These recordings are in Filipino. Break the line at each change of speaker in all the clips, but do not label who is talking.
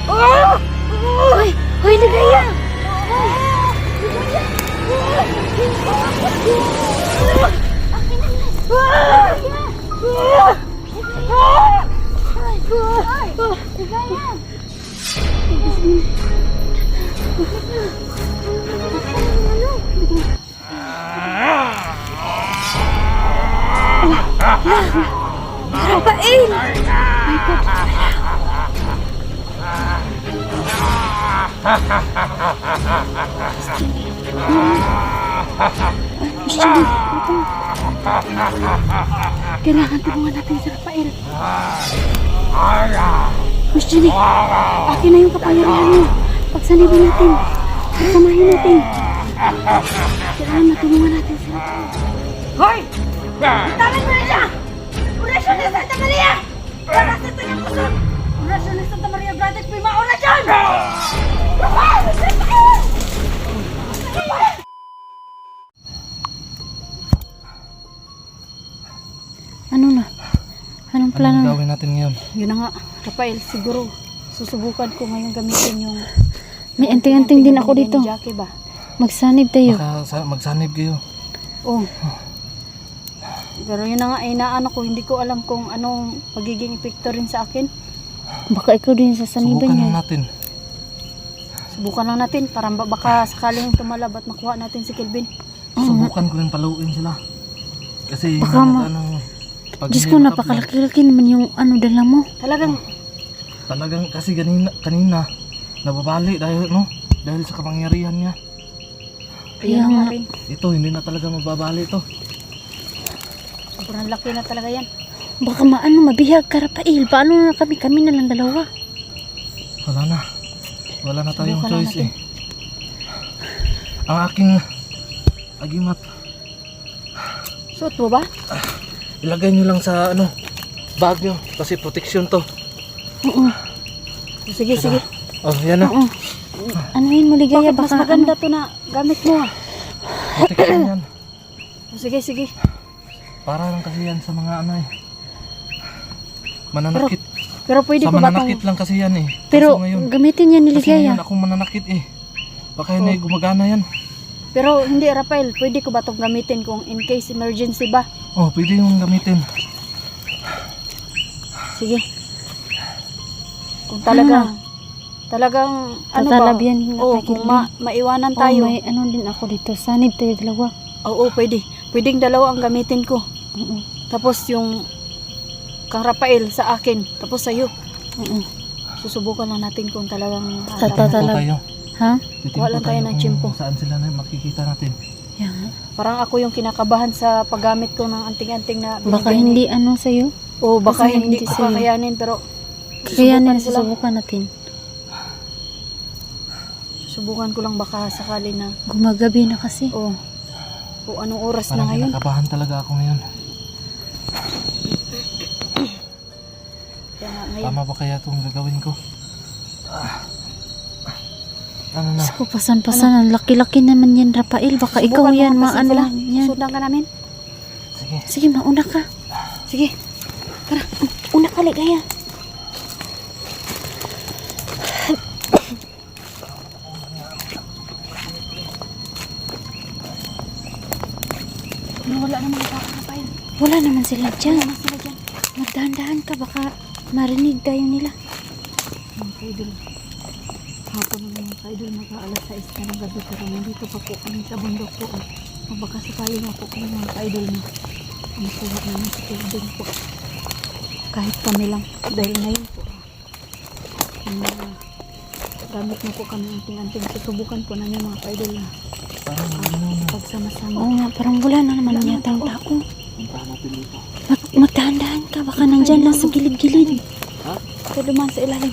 Hoy! Hoy, Ligaya! Rafael! My God! Kailangan tulungan natin si Rafael. Miss Jenny, akin na yung kapangyarihan mo. Pagsanibin natin. Pagsamahin natin. Kailangan matulungan natin si Rafael.
Hoy! Bitawan mo na siya! Orasyon ni Santa Maria! Para sa tanyang kusot! Orasyon ni Santa Maria, brother, prima orasyon! Rafael! Rafael!
Ano na? Anong plano?
Anong gawin natin ngayon?
Yun na nga, Rafael, siguro susubukan ko ngayon gamitin yung...
May anting-anting din ako dito.
Ni Jackie ba?
Magsanib tayo.
Baka magsanib kayo.
Oh. Pero yun na nga, inaano ko, hindi ko alam kung anong magiging epekto rin sa akin.
Baka ikaw din sasaniban
Subukan
niya.
lang natin.
Subukan lang natin, para baka sakaling tumalab at makuha natin si Kelvin.
Subukan ko rin paluin sila. Kasi
Baka Diyos ko, napakalaki-laki naman yung ano dala mo.
Talagang kasi kanina nababali dahil sa kapangyarihan niya.
Kaya nga.
Ito hindi na talaga mababali ito.
Sobrang laki na talaga yan.
Baka mabihag ka, Rafael. Paano na kami na lang dalawa?
Wala na tayong
Subukan lang
choice
natin.
Ang aking agimat,
Suot mo ba?
ilagay nyo lang sa bag nyo kasi protection to.
Oo.
Sige, sige.
Oh, yan na.
Oo. Anuhin mo, Ligaya.
Bakit mas
Baka
maganda to na gamit mo ah?
Protection yan.
Sige, sige.
Para lang kasi yan sa mga mananakit.
Pero pwede
Sa
ko ba
mananakit lang kasi yan eh.
Pero
Kaso ngayon,
gamitin yan ni
kasi
Ligaya.
ngayon akong mananakit eh. Baka yun ay gumagana yan.
Pero hindi, Rafael, pwede ko ba itong gamitin kung in case emergency ba?
Oh, pwede yung gamitin.
Sige. Kung talagang ano ba?
Tatalab yan,
Oo,
nakikita.
kung maiwanan
Oh,
tayo.
may ano din ako dito. Sanib tayo dalawa.
Oo, pwede. Pwedeng dalawa ang gamitin ko.
Oo.
Tapos yung kang Rafael sa akin, tapos sa'yo.
Oo.
Susubukan lang natin kung talagang
Tatalab.
tayo.
Ha?
Kuha lang tayo ng tiyempo.
Saan sila na makikita natin.
Yan.
Parang ako yung kinakabahan sa paggamit ko ng anting-anting na
Baka
binigay
hindi ano sa'yo.
Oo, baka
Kasi
hindi
hindi
ko
sa'yo.
kakayanin, pero
Kakayanin,
ko lang.
susubukan natin.
Susubukan ko lang baka sakali na
Gumagabi na kasi.
kung anong oras
Parang
na ngayon.
kinakabahan talaga ako ngayon.
Kaya nga, ngayon.
Tama ba kaya itong gagawin ko? Ano na?
Diyos ko, pasan-pasan. Ang laki-laki naman yan, Rafael. Baka ikaw
Subukan mo
yan,
magpasin sila.
yan.
Sundan ka namin.
Sige.
Sige, mauna ka.
Sige.
Una ka, Ligaya.
Wala naman ang Rafael.
Wala naman sila dyan.
Wala naman sila dyan.
Magdahan-dahan ka, baka marinig tayo nila.
Mga kaidol. Hapon ng mga kaidol, mag-aalas 6 na ng gabi, pero nandito pa po kami sa bundok po. Baka sakali nga po kami mga kaidol na makuha namin sa Kelvin po. Kahit kami lang. Dahil ngayon po, gamit na po kami anting-anting. Susubukan po namin mga kaidol na
Parang ano na.
pagsama-sama.
Oo nga, parang wala na naman yata ang tao.
Puntahan natin dito.
Magdahan-dahan ka, baka nandyan lang sa gilid-gilid.
Ito dumaan sa ilalim.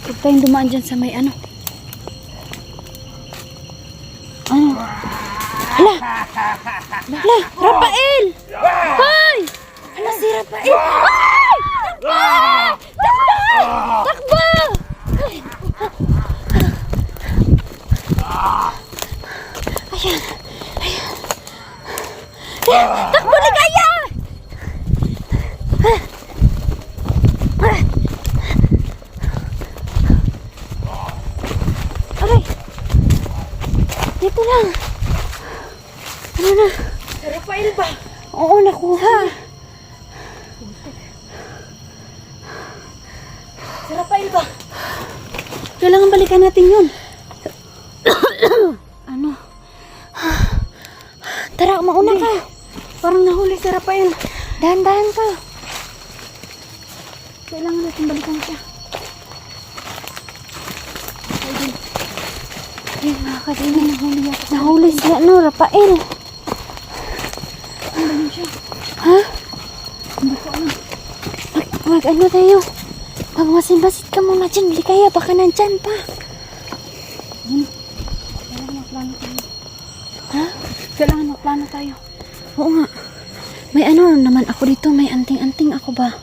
Huwag tayong dumaan dyan sa may ano.
Ano? Hala! Hala! Rafael! Hoy! Hala si Rafael! Hoy! Takbo! Takbo! Ayan! Ayan! Takbo, Ligaya! Aray! Dito lang. Ano na?
Si Rafael ba?
Oo, nakuha.
Si Rafael ba?
Kailangan balikan natin yun. Ano? Tara, mauna ka.
Parang nahuli si Rafael.
Dahan-dahan ka.
Kailangan natin balikan siya.
Ayun, mga kadina, nahuli yata. Nahuli si ano, Rafael.
Ano ba siya?
Ha?
Hindi ko alam.
Mag-ano tayo? Magmasin-basit ka muna dyan, Ligaya. Baka nandyan pa.
Kailangan magplano tayo.
Ha?
Kailangan magplano tayo.
Oo nga. May ano naman ako dito, may anting-anting ako ba?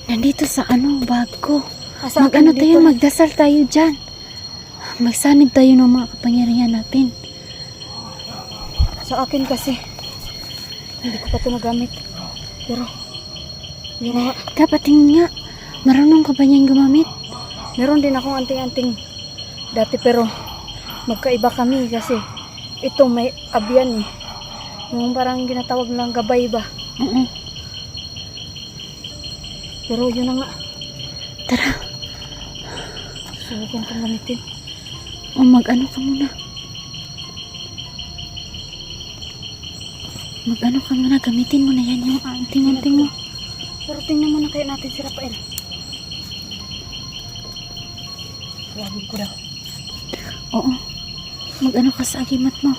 Nandito sa ano, bag ko. Mag-ano tayo, magdasal tayo dyan. Magsanib tayo ng mga kapangyarihan natin.
Sa akin kasi, hindi ko pa ito nagamit. Pero, yun nga.
Dapat nga, marunong ka ba niyang gumamit?
Meron din akong anting-anting dati pero magkaiba kami kasi ito may abyan eh. Yung parang ginatawag ng gabay ba.
Oo.
Pero yun na nga.
Tara.
Subukan kong gamitin.
O mag-ano ka muna. Mag-ano ka muna, gamitin mo na yan yung anting-anting mo.
Pero tingnan muna kaya natin si Rafael. Tawagin ko daw.
Oo. Mag-ano ka sa agimat mo.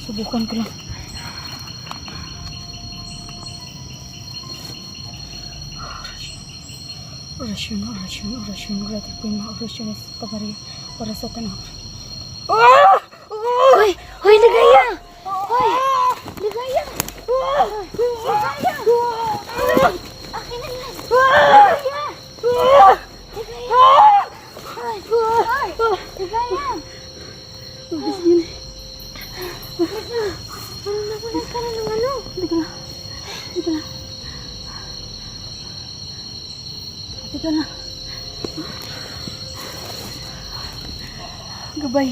Subukan ko lang. Orasyon, orasyon, orasyon. Gratis po yung mga orasyon sa pagariya para sa tanong.
Hoy! Hoy, Ligaya! Hoy! Ligaya! Ligaya! Akin na yan! Ligaya! Ligaya! Hoy! Ligaya! Parang nakulat ka na ng ano?
Dito na. Dito na. Dito na. Gabay.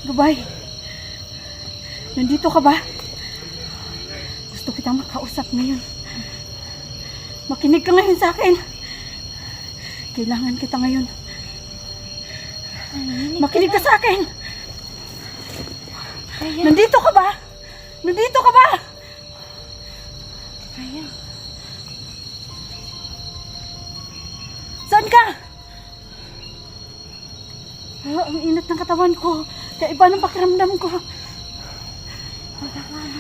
Gabay. Nandito ka ba? Gusto kitang makausap ngayon. Makinig ka ngayon sa akin. Kailangan kita ngayon. Makinig ka sa akin. Nandito ka ba? Nandito ka ba?
Kaya.
Saan ka? Ang init ng katawan ko. Kaiba ng pakiramdam ko.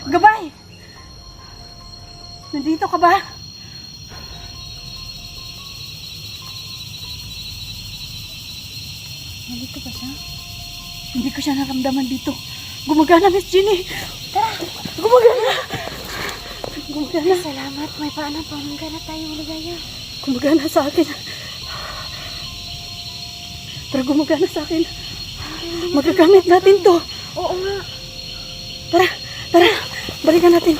Gabay! Nandito ka ba?
Nandito ba siya?
Hindi ko siya naramdaman dito. Gumagana, Miss Jenny. Tara! Gumagana! Gumagana.
Salamat. May paano pa. Manggana tayo, Ligaya.
Gumagana sa akin. Tara, gumagana sa akin. Magagamit natin to.
Oo nga.
Tara, tara. Balikan natin.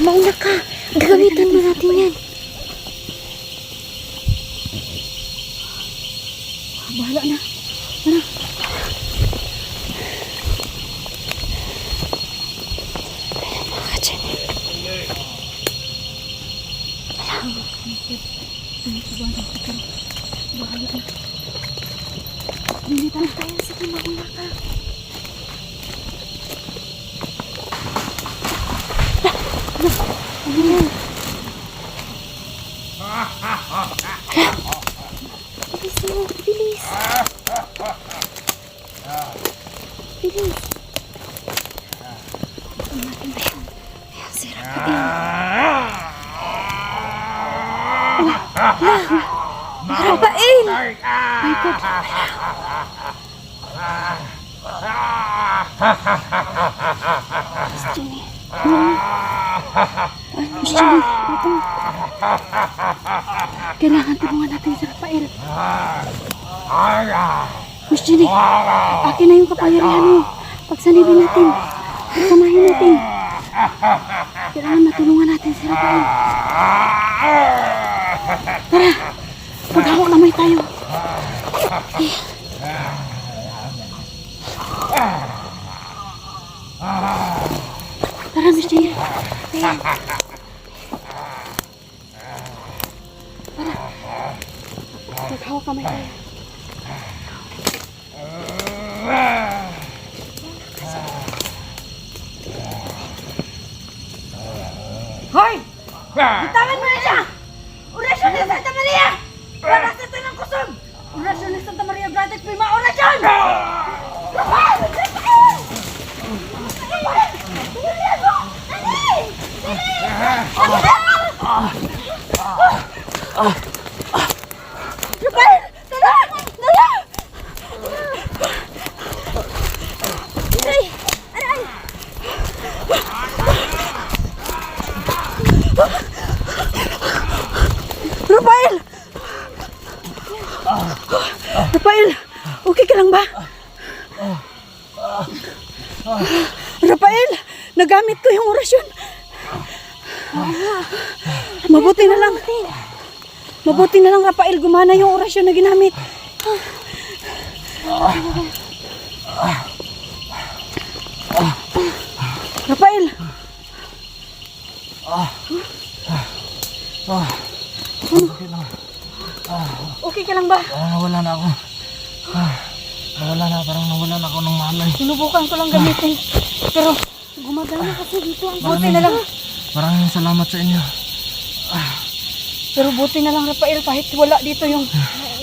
Mauna ka. Gagamitan mo natin yan.
Bahala na. Tara.
Mga dyan.
Bahala na.
Hindi pa tayo. Sige, mauna ka. Ano yan? Bilis mo. Bilis. Bilis. Ayan, si Rafael. Rafael! My God. Miss Jenny.
Miss Jenny, ito. Kailangan tulungan natin si Rafael. Miss Jenny, akin na yung kapangyarihan mo. Pagsanibin natin. Pagsamahin natin.
Kailangan matulungan natin si Rafael. Tara, maghawak kamay tayo. Eh. Tara, Miss Jane. Tara. Maghawak kamay tayo.
Hoy! Bitawan mo na siya! Orasyon ni Santa Maria! Para sa tanang kusog! Orasyon ni Santa Maria Bratic Prima Orasyon! Rafael! Rafael! Rafael! Dali ako! Dali! Rafael! Dala! Dala! Ay! Ay! Rafael! Rafael! Okay ka lang ba? Rafael! Nagamit ko yung orasyon. Mabuti na lang. Mabuti na lang, Rafael. Gumana yung orasyon na ginamit. Rafael!
Okay lang.
Okay ka lang ba?
Nawala na ako. Nawala na, parang nawala na ako ng malay.
Sinubukan ko lang gamitin. Pero gumagana kasi dito. Buti na lang.
Maraming salamat sa inyo.
Pero buti na lang, Rafael, kahit wala dito yung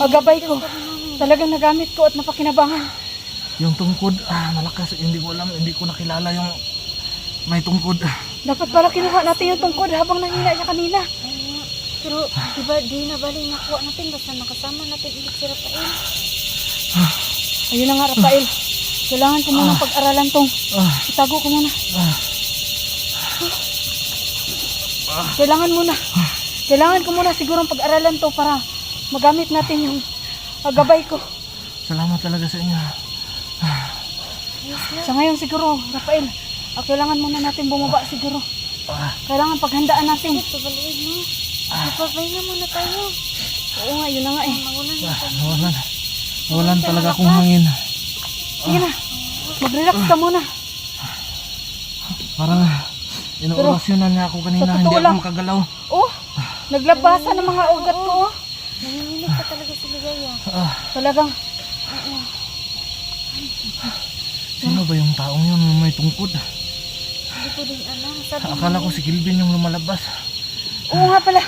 gabay ko. Talagang nagamit ko at napakinabangan.
Yung tungkod, malakas. Hindi ko alam, hindi ko nakilala yung may tungkod.
Dapat pala kinuha natin yung tungkod habang nanghina siya kanina.
Pero, diba, di na bali nakuha natin basta nakasama natin ulit si Rafael.
Ayun na nga, Rafael. Kailangan ko muna pag-aralan tong. Itago ko muna. Kailangan ko muna siguro pag-aralan to para magamit natin yung gabay ko.
Salamat talaga sa inyo.
Sa ngayon siguro, Rafael, kailangan muna natin bumaba siguro. Kailangan paghandaan natin.
Pabaliin mo. Papahinga muna tayo.
Oo nga, yun na nga eh.
Nawalan talaga akong hangin.
Sige na, mag-relax ka muna.
Parang inuorasyonan niya ako kanina,
sa
hindi
totoo
ako
lang.
makagalaw.
Oh, naglabasan ng mga ugat ko. Oh.
Nanginginig ka talaga si Ligaya.
Talagang,
Sino ba yung taong yun may tungkod?
Hindi ko din alam. Sabi
Akala ko si Kilvin yung lumalabas.
oo nga pala.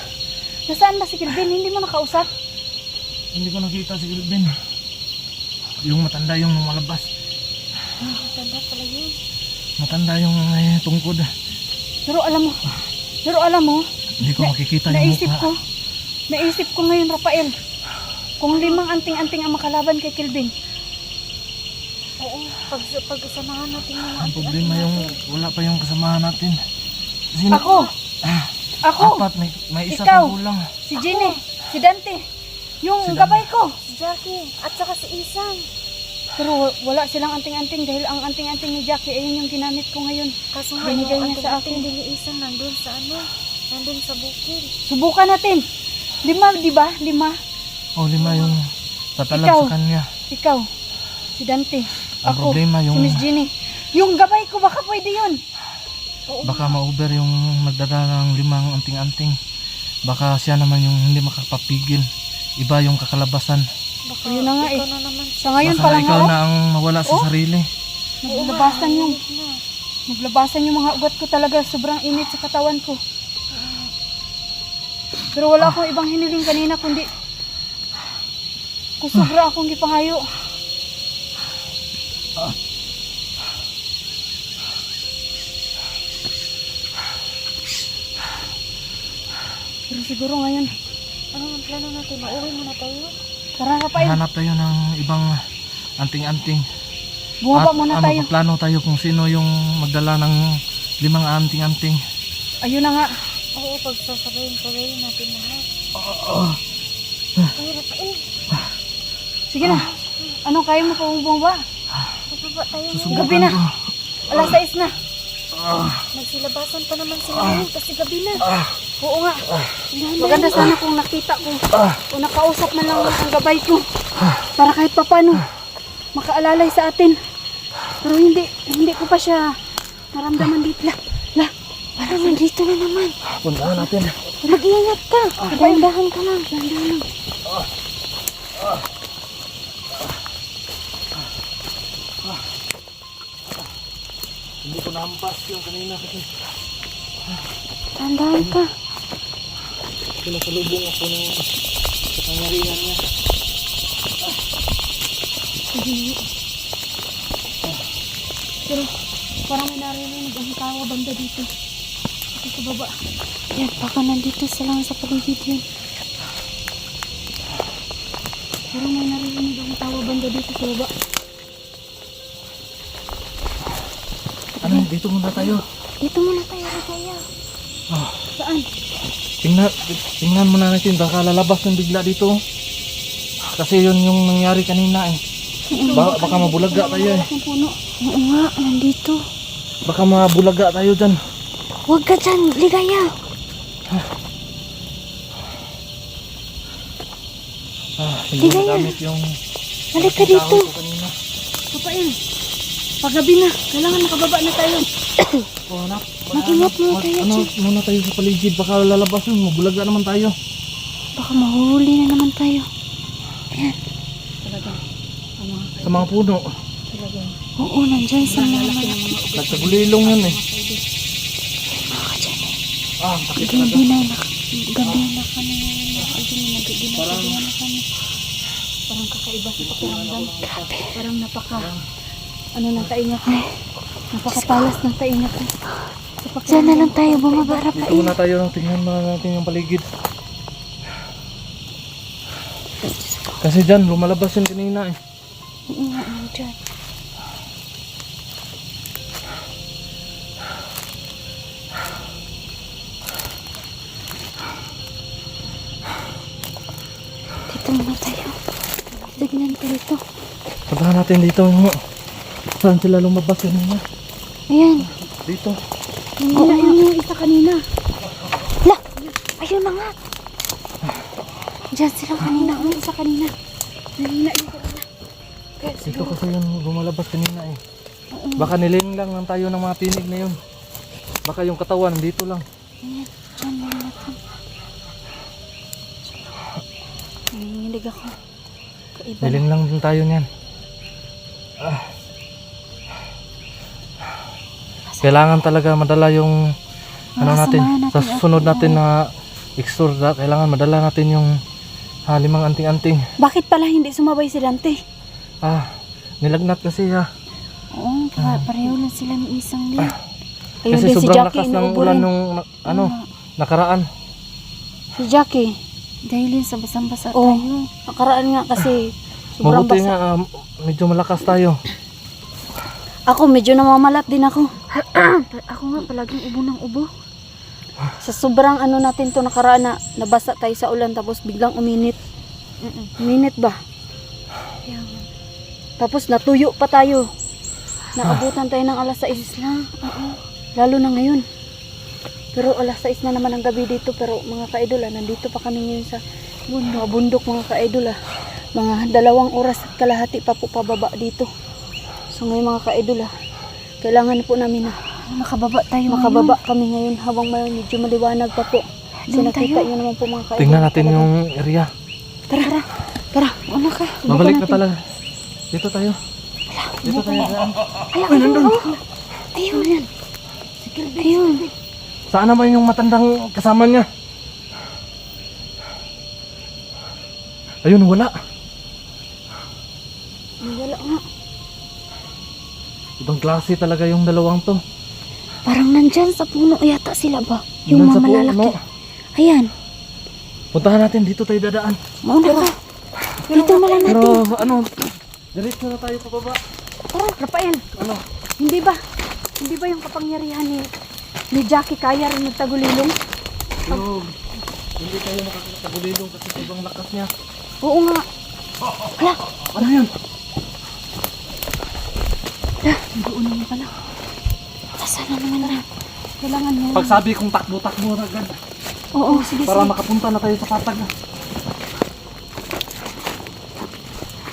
Nasaan ba si Kilvin? Hindi mo nakausap?
Hindi ko nakita si Kilvin. Yung matanda yung lumalabas.
matanda pala yun.
Matanda yung may tungkod.
Pero alam mo,
Hindi ko makikita yung
naisip ko ngayon, Rafael, kung 5 anting-anting ang makalaban kay Kilvin.
Oo, pag-samahan natin mga
Ang problema yung wala pa yung kasamahan natin. Sino?
Ako,
Apat, may isa
Ikaw.
pa kulang.
si Jenny, si Dante, yung
Si
gabay ko.
si Jackie at saka si Isang.
Pero wala silang anting-anting dahil ang anting-anting ni Jackie ayun yung ginamit ko ngayon.
Kaso nga
Binigay
yung
niya sa akin.
anting-anting din ni Isang nandun sa nandun sa bukid.
Subukan natin. 5, di ba? 5.
O 5 yung tatalab
Ikaw.
sa kanya.
Ikaw, si Dante,
Ang
ako,
problema
si
yung
Miss Jenny. Yung gabay ko, baka pwede yun.
baka ma-over yung magdadala ng 5 anting-anting. Baka siya naman yung hindi makapapigil. Iba yung kakalabasan.
Baka
Yun na nga
ikaw
eh.
na naman.
Sa ngayon
Baka
pa lang
ikaw
ako,
na ang mawala sa sarili.
naglabasan yung mga ugat ko talaga. Sobrang init sa katawan ko. Pero wala akong ibang hiniling kanina kundi kung sobra akong gipangayo. Pero siguro ngayon,
Ano ang plano natin? Mauwi muna tayo?
tara Rafael,
Hanap tayo ng ibang anting-anting.
bumaba muna tayo.
Magpaplano tayo kung sino yung magdala ng 5 anting-anting.
Ayun na nga.
Oo, pagsasabayin natin lahat. Ay, Rafael,
Sige na. Ano, kaya mo pa bumaba?
magbaba tayo.
Susubukan
Gabi na.
ko.
Alas 6 na.
Nagsilabasan pa naman sila ngayon kasi gabi na.
Oo nga. Maganda sana kung nakita ko. O nakausap man lang ang gabay ko. Para kahit papano makaalalay sa atin. Pero hindi ko pa siya naramdaman dito.
Parang nandito na naman.
Puntahan natin.
Mag-iingat ka. Dahan-dahan ka lang. Dahan-dahan.
Hindi ko nahampas yung kanina kasi
Dahan-dahan ka.
pinasalubong ako ng kapangyarihan niya.
Pero parang may naririnig ang tawa banda dito. Dito sa baba.
Yan, baka nandito sila sa paligid yun.
Parang may naririnig ang tawa banda dito sa baba.
Ano, dito muna tayo.
Dito muna tayo, Raya.
Saan?
Tingnan muna natin, baka lalabas ng bigla dito. Kasi yun yung nangyari kanina eh. Baka mabulaga tayo eh.
Ang puno.
Oo nga, nandito.
Baka mabulaga tayo dyan.
Huwag ka dyan, Ligaya.
Hindi
Tignan
magamit yung
Balik ka dito.
kahoy ko kanina.
Papain. Paggabi na. Kailangan makababa na tayo.
Oh, anak.
Mag-ingat muna tayo,
Ano, muna tayo sa paligid. Baka lalabas yun. Mabulaga naman tayo.
Baka mahuli na naman tayo.
Talagang. Ang mga
Sa mga puno.
talagang.
Oo, nandyan sa mga
Nagkagulilong yun eh.
baka dyan eh.
Ah, ang sakit
Hindi,
talaga.
hindi na. Gabi na kami ngayon. Gabi na kami.
Parang kakaiba sa pakiramdam.
Grabe.
Parang ano ng tainga ko. Napakatalas ng tainga ko. Sa
Diyan na lang tayo, bumabara pa
Dito muna tayo. Tingnan muna natin yung paligid. Kasi dyan, lumalabas yun kanina eh.
Oo nga, nandyan. Dito muna tayo. Tignan ko dito.
Sabahan natin dito. Saan sila lumabas kanina?
Ayan.
Dito.
Hindi na yun yung isa kanina.
La! Ayun na nga. Diyan sila kanina.
Yung isa kanina. Nalina yung kanina.
Dito kasi yun lumalabas kanina eh. Baka niling lang lang tayo ng mga tinig na yun. Baka yung katawan dito lang.
Ayan. Diyan muna natin. Nanginginig ako. Kaiba na.
Niling lang din tayo niyan. Kailangan talaga madala yung ano natin,
Samahan
sa
natin
sunod
ako.
natin na extra, kailangan madala natin yung 5 anting-anting.
Bakit pala hindi sumabay si Dante?
Nilagnat kasi
Oo, pareho lang sila ni isang din.
Ayun
kasi
din si
sobrang
Jackie
lakas ng
inuubo
ulan
rin.
nung nakaraan.
Si Jackie.
Dahil yun sa basang-basa
Oo.
tayo.
Nakaraan nga kasi sobrang
Mabuti
basa.
nga medyo malakas tayo.
Ako medyo namamalat din ako.
Ako nga palaging ubo ng ubo.
Sa sobrang ano natin to nakaraan na nabasa tayo sa ulan tapos biglang uminit. Uminit ba?
Kaya nga.
Tapos natuyo pa tayo. Naabutan tayo ng alas 6
Lang, oo.
lalo na ngayon. Pero alas 6 na naman ang gabi dito pero mga ka-idol nandito pa kami ngayon sa bundok mga ka-idol Mga 2 oras at kalahati pa po pababa dito. So ngayon mga ka-idol kailangan po namin na
Makababa tayo
makababa kami ngayon habang medyo maliwanag pa po. Kasi
Doon
nakita
tayo.
nyo naman po mga ka-idol.
Tingnan natin
talagang-
yung area.
Tara.
Ano ka?
Babalik na
natin.
talaga. Dito tayo. Dito tayo.
Ayun. Ayun. Ayun.
Saan naman yung matandang kasama niya? Ayun, wala.
Wala nga.
Ibang klase talaga yung dalawang to.
Parang nandyan sa puno yata sila ba? Yung
Nandun
mga
sa puno.
malalaki. Ayan.
Puntahan natin, dito tayo dadaan.
Mauna ka. Dito na lang
Pero
natin.
ano, diretso na tayo pababa.
Tara, Rafael.
Ano?
Hindi ba yung kapangyarihan ni Jackie kaya rin magtagulilong?
Pero hindi tayo makakatagulilong kasi ibang lakas niya.
Oo nga.
Ano yun?
Doon naman pala.
Sa Sana naman na.
Kailangan mo.
Pag sabi kong takbo-takbo na agad.
Oo, sige,
Para
sige.
makapunta na tayo sa patag.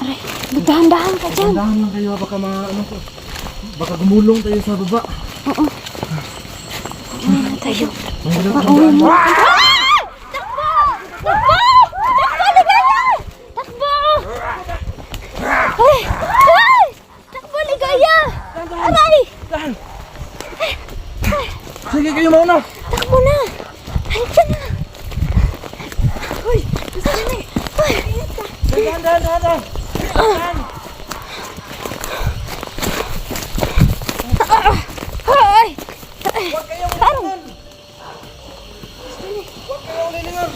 Aray, dahan-dahan ka dyan.
Dahan lang kayo, baka baka gumulong tayo sa baba.
Oo. Ano na tayo?
Ang hirap ng
Pauwi
daan.
mo. Takbo! Takbo! Takbo, Ligaya! Takbo! Ay! Ay! Takbo, Ligaya! Aray!
Sige, kayo mauna.
Takbo na! Halika na! Uy! Saan na? Uy!
Dahan.
Ay!
Huwag kayong
Parang!
Huwag kayong lilingon.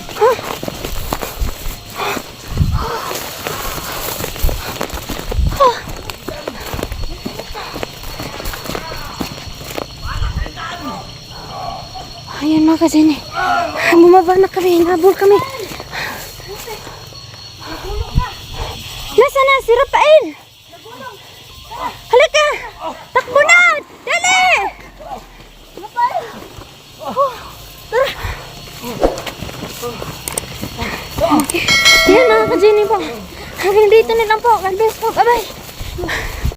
Ayan mga ka-Jenny. Bumaba na kami. Nabol kami. Nasaan na si Rafael? Halika! Takbo na! Dali! Yan mga ka-Jenny po. Hanggang dito na lang po. God bless po. Bye-bye.